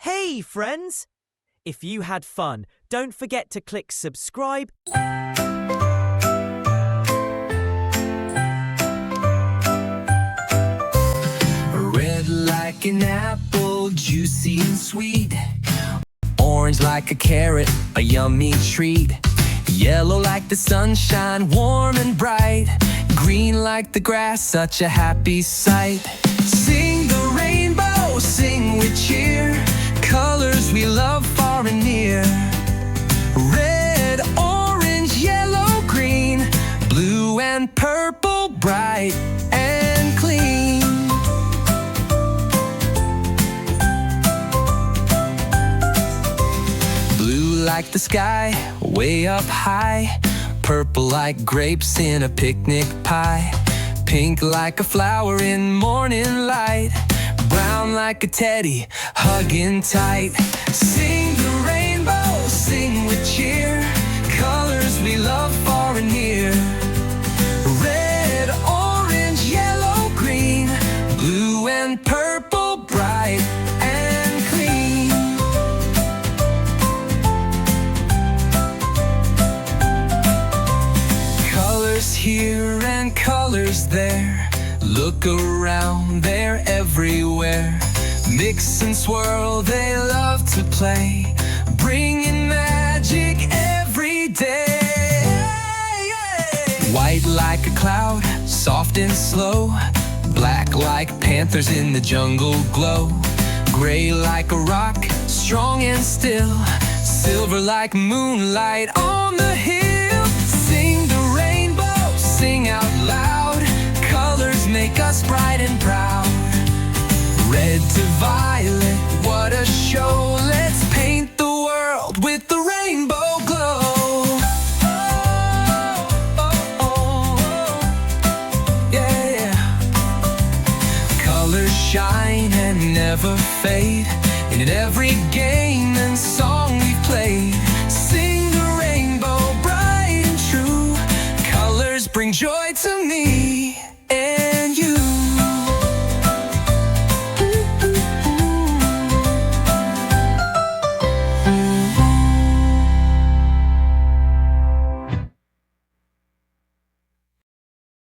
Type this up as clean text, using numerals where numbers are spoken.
Hey friends! If you had fun, don't forget to click subscribe. Red like an apple, juicy and sweet. Orange like a carrot, a yummy treat. Yellow like the sunshine, warm and bright. Green like the grass, such a happy sight. Sing the rainbow, sing with cheer. Colors we love far and near. Red, orange, yellow, green. Blue and purple, bright and clean. Blue like the sky, way up high. Purple like grapes in a picnic pie. Pink like a flower in morning light. Brown like a teddy, hugging tight. Sing the rainbow, sing with cheer. Colors we love far and near. Red, orange, yellow, green. Blue and purple, bright and clean. Colors here and colors there. Look around, they're everywhere. Mix and swirl, they love to play. Bringing magic every day. White like a cloud, soft and slow. Black like panthers in the jungle glow. Gray like a rock, strong and still. Silver like moonlight on the hill. Sing the rainbow, sing out loud. Colors make us bright and proud. Red to violet, what a show. Let's paint the world with the rainbow glow. Oh, oh, oh, oh. Yeah. Colors shine and never fade in every game and song we've played.